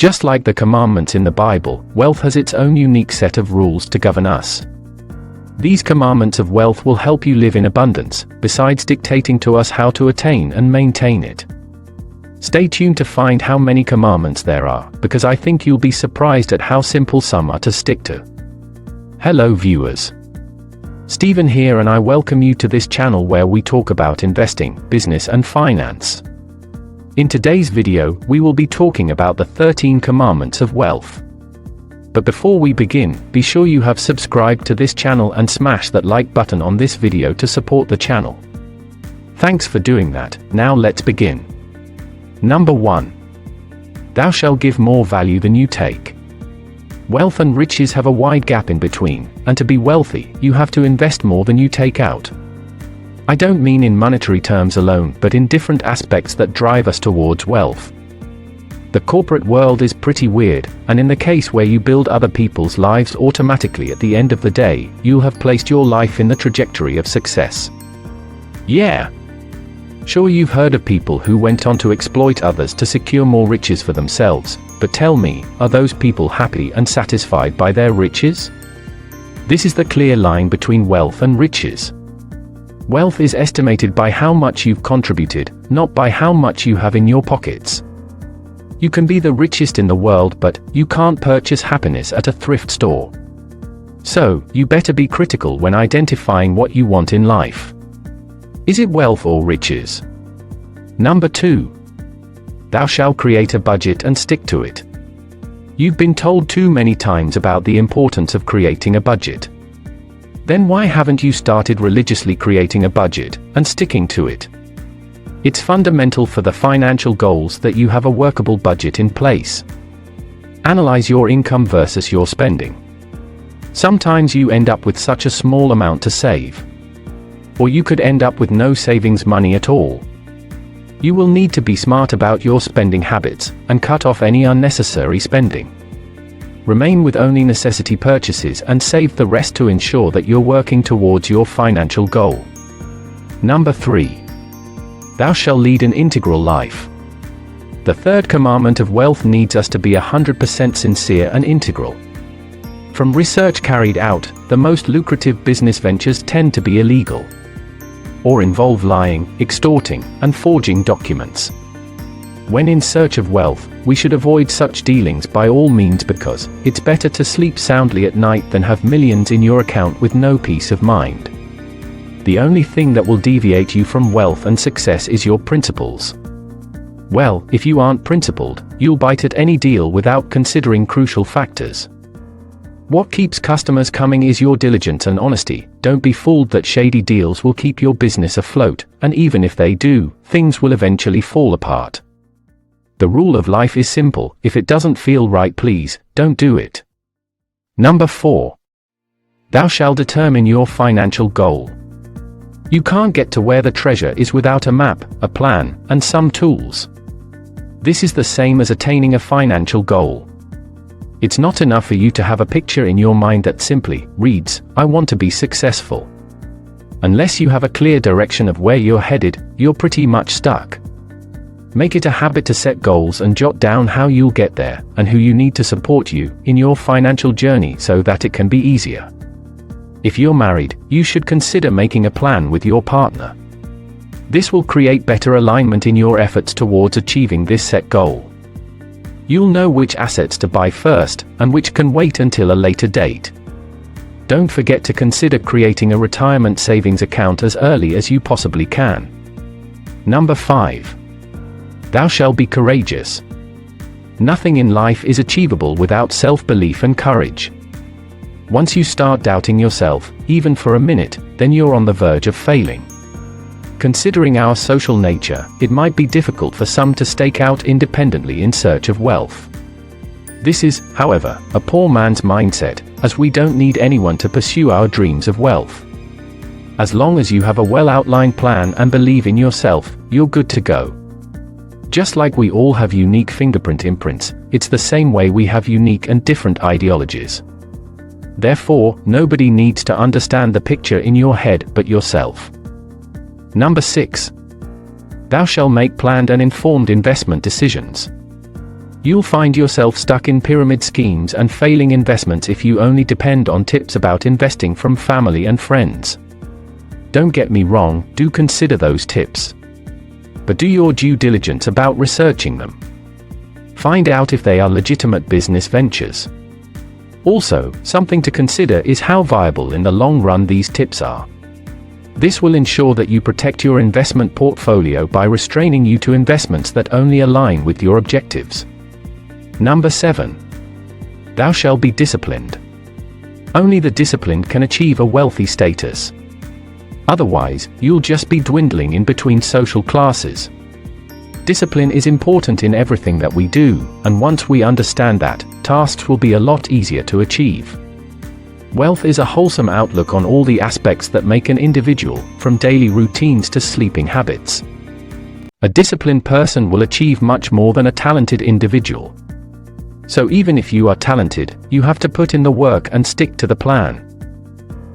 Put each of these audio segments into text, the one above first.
Just like the commandments in the Bible, wealth has its own unique set of rules to govern us. These commandments of wealth will help you live in abundance, besides dictating to us how to attain and maintain it. Stay tuned to find how many commandments there are, because I think you'll be surprised at how simple some are to stick to. Hello viewers. Stephen here, and I welcome you to this channel where we talk about investing, business and finance. In today's video, we will be talking about the 13 commandments of wealth. But before we begin, be sure you have subscribed to this channel and smash that like button on this video to support the channel. Thanks for doing that. Now let's begin. Number 1. Thou shalt give more value than you take. Wealth and riches have a wide gap in between, and to be wealthy, you have to invest more than you take out. I don't mean in monetary terms alone, but in different aspects that drive us towards wealth. The corporate world is pretty weird, and in the case where you build other people's lives automatically at the end of the day, you'll have placed your life in the trajectory of success. Yeah. Sure, you've heard of people who went on to exploit others to secure more riches for themselves, but tell me, are those people happy and satisfied by their riches? This is the clear line between wealth and riches. Wealth is estimated by how much you've contributed, not by how much you have in your pockets. You can be the richest in the world, but you can't purchase happiness at a thrift store. So, you better be critical when identifying what you want in life. Is it wealth or riches? Number 2. Thou shalt create a budget and stick to it. You've been told too many times about the importance of creating a budget. Then why haven't you started religiously creating a budget and sticking to it? It's fundamental for the financial goals that you have a workable budget in place. Analyze your income versus your spending. Sometimes you end up with such a small amount to save. Or you could end up with no savings money at all. You will need to be smart about your spending habits and cut off any unnecessary spending. Remain with only necessity purchases and save the rest to ensure that you're working towards your financial goal. Number 3. Thou shalt lead an integral life. The third commandment of wealth needs us to be 100% sincere and integral. From research carried out, the most lucrative business ventures tend to be illegal, or involve lying, extorting, and forging documents. When in search of wealth, we should avoid such dealings by all means, because it's better to sleep soundly at night than have millions in your account with no peace of mind. The only thing that will deviate you from wealth and success is your principles. Well, if you aren't principled, you'll bite at any deal without considering crucial factors. What keeps customers coming is your diligence and honesty. Don't be fooled that shady deals will keep your business afloat, and even if they do, things will eventually fall apart. The rule of life is simple: if it doesn't feel right, please, don't do it. Number 4. Thou shalt determine your financial goal. You can't get to where the treasure is without a map, a plan, and some tools. This is the same as attaining a financial goal. It's not enough for you to have a picture in your mind that simply reads, "I want to be successful." Unless you have a clear direction of where you're headed, you're pretty much stuck. Make it a habit to set goals and jot down how you'll get there, and who you need to support you in your financial journey so that it can be easier. If you're married, you should consider making a plan with your partner. This will create better alignment in your efforts towards achieving this set goal. You'll know which assets to buy first, and which can wait until a later date. Don't forget to consider creating a retirement savings account as early as you possibly can. Number 5. Thou shalt be courageous. Nothing in life is achievable without self-belief and courage. Once you start doubting yourself, even for a minute, then you're on the verge of failing. Considering our social nature, it might be difficult for some to stake out independently in search of wealth. This is, however, a poor man's mindset, as we don't need anyone to pursue our dreams of wealth. As long as you have a well-outlined plan and believe in yourself, you're good to go. Just like we all have unique fingerprint imprints, it's the same way we have unique and different ideologies. Therefore, nobody needs to understand the picture in your head but yourself. Number 6. Thou shalt make planned and informed investment decisions. You'll find yourself stuck in pyramid schemes and failing investments if you only depend on tips about investing from family and friends. Don't get me wrong, do consider those tips. But do your due diligence about researching them. Find out if they are legitimate business ventures. Also, something to consider is how viable in the long run these tips are. This will ensure that you protect your investment portfolio by restraining you to investments that only align with your objectives. Number 7. Thou shalt be disciplined. Only the disciplined can achieve a wealthy status. Otherwise, you'll just be dwindling in between social classes. Discipline is important in everything that we do, and once we understand that, tasks will be a lot easier to achieve. Wealth is a wholesome outlook on all the aspects that make an individual, from daily routines to sleeping habits. A disciplined person will achieve much more than a talented individual. So even if you are talented, you have to put in the work and stick to the plan.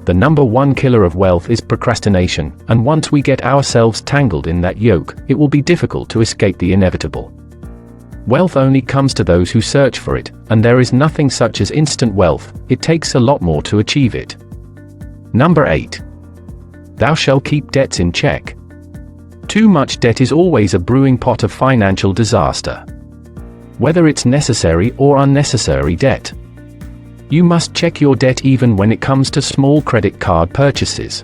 The number one killer of wealth is procrastination, and once we get ourselves tangled in that yoke, it will be difficult to escape the inevitable. Wealth only comes to those who search for it, and there is nothing such as instant wealth. It takes a lot more to achieve it. Number 8. Thou shalt keep debts in check. Too much debt is always a brewing pot of financial disaster. Whether it's necessary or unnecessary debt. You must check your debt even when it comes to small credit card purchases.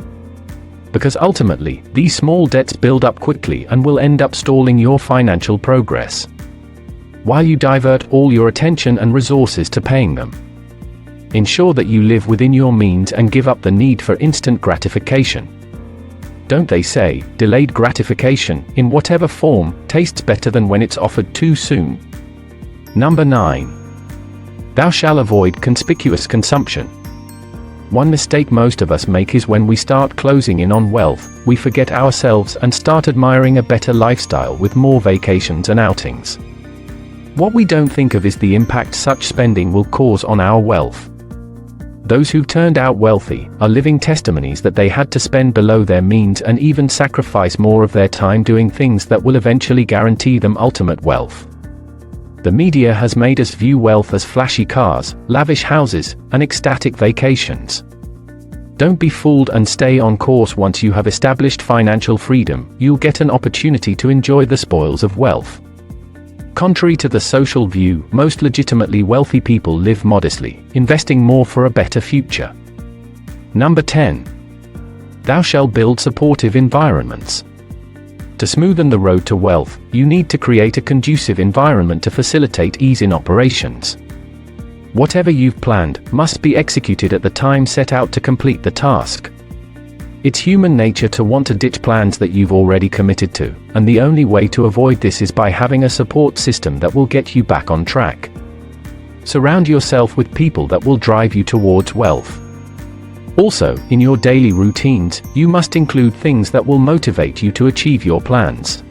Because ultimately, these small debts build up quickly and will end up stalling your financial progress, while you divert all your attention and resources to paying them. Ensure that you live within your means and give up the need for instant gratification. Don't they say, delayed gratification, in whatever form, tastes better than when it's offered too soon? Number 9. Thou shalt avoid conspicuous consumption. One mistake most of us make is when we start closing in on wealth, we forget ourselves and start admiring a better lifestyle with more vacations and outings. What we don't think of is the impact such spending will cause on our wealth. Those who turned out wealthy are living testimonies that they had to spend below their means and even sacrifice more of their time doing things that will eventually guarantee them ultimate wealth. The media has made us view wealth as flashy cars, lavish houses, and ecstatic vacations. Don't be fooled and stay on course. Once you have established financial freedom, you'll get an opportunity to enjoy the spoils of wealth. Contrary to the social view, most legitimately wealthy people live modestly, investing more for a better future. Number 10. Thou shalt build supportive environments. To smoothen the road to wealth, you need to create a conducive environment to facilitate ease in operations. Whatever you've planned must be executed at the time set out to complete the task. It's human nature to want to ditch plans that you've already committed to, and the only way to avoid this is by having a support system that will get you back on track. Surround yourself with people that will drive you towards wealth. Also, in your daily routines, you must include things that will motivate you to achieve your plans.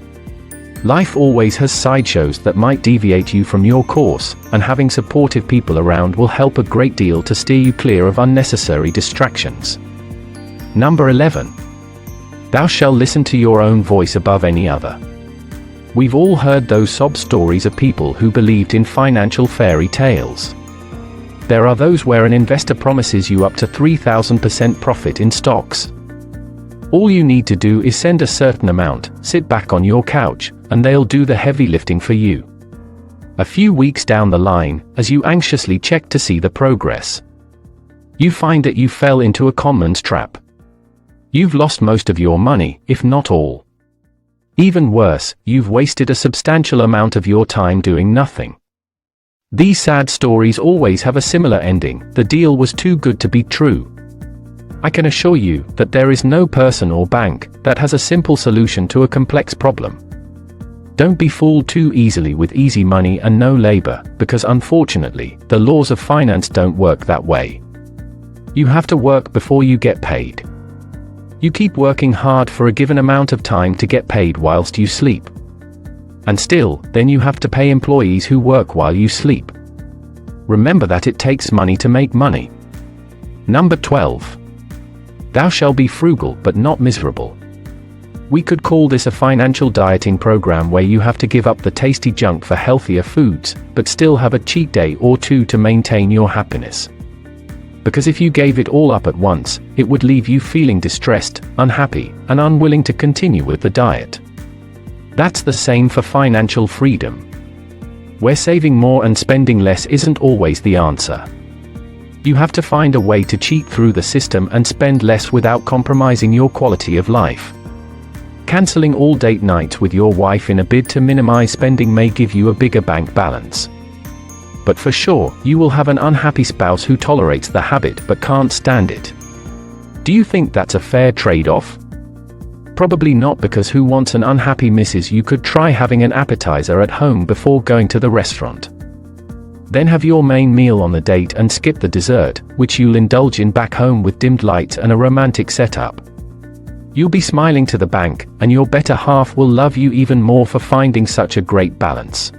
Life always has sideshows that might deviate you from your course, and having supportive people around will help a great deal to steer you clear of unnecessary distractions. Number 11. Thou shalt listen to your own voice above any other. We've all heard those sob stories of people who believed in financial fairy tales. There are those where an investor promises you up to 3,000% profit in stocks. All you need to do is send a certain amount, sit back on your couch, and they'll do the heavy lifting for you. A few weeks down the line, as you anxiously check to see the progress, you find that you fell into a conman's trap. You've lost most of your money, if not all. Even worse, you've wasted a substantial amount of your time doing nothing. These sad stories always have a similar ending: the deal was too good to be true. I can assure you that there is no person or bank that has a simple solution to a complex problem. Don't be fooled too easily with easy money and no labor, because unfortunately, the laws of finance don't work that way. You have to work before you get paid. You keep working hard for a given amount of time to get paid whilst you sleep. And still, then you have to pay employees who work while you sleep. Remember that it takes money to make money. Number 12. Thou shalt be frugal but not miserable. We could call this a financial dieting program where you have to give up the tasty junk for healthier foods, but still have a cheat day or two to maintain your happiness. Because if you gave it all up at once, it would leave you feeling distressed, unhappy, and unwilling to continue with the diet. That's the same for financial freedom, where saving more and spending less isn't always the answer. You have to find a way to cheat through the system and spend less without compromising your quality of life. Canceling all date nights with your wife in a bid to minimize spending may give you a bigger bank balance. But for sure, you will have an unhappy spouse who tolerates the habit but can't stand it. Do you think that's a fair trade-off? Probably not, because who wants an unhappy missus? You could try having an appetizer at home before going to the restaurant. Then have your main meal on the date and skip the dessert, which you'll indulge in back home with dimmed lights and a romantic setup. You'll be smiling to the bank, and your better half will love you even more for finding such a great balance.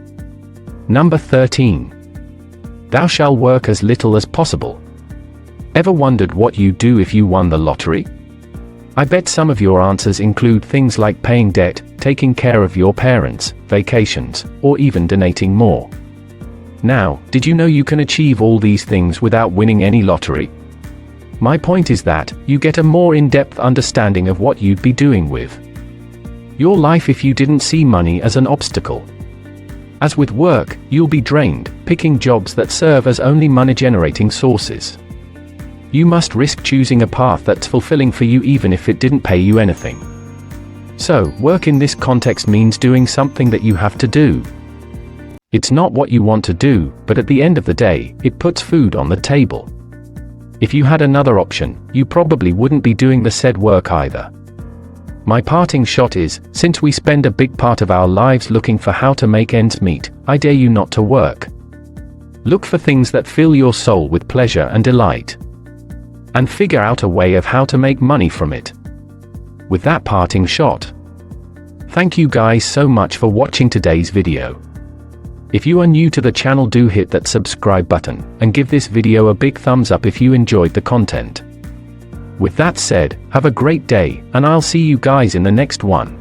Number 13. Thou shalt work as little as possible. Ever wondered what you'd do if you won the lottery? I bet some of your answers include things like paying debt, taking care of your parents, vacations, or even donating more. Now, did you know you can achieve all these things without winning any lottery? My point is that you get a more in-depth understanding of what you'd be doing with your life if you didn't see money as an obstacle. As with work, you'll be drained, picking jobs that serve as only money-generating sources. You must risk choosing a path that's fulfilling for you even if it didn't pay you anything. So, work in this context means doing something that you have to do. It's not what you want to do, but at the end of the day, it puts food on the table. If you had another option, you probably wouldn't be doing the said work either. My parting shot is, since we spend a big part of our lives looking for how to make ends meet, I dare you not to work. Look for things that fill your soul with pleasure and delight, and figure out a way of how to make money from it. With that parting shot, thank you guys so much for watching today's video. If you are new to the channel, do hit that subscribe button, and give this video a big thumbs up if you enjoyed the content. With that said, have a great day, and I'll see you guys in the next one.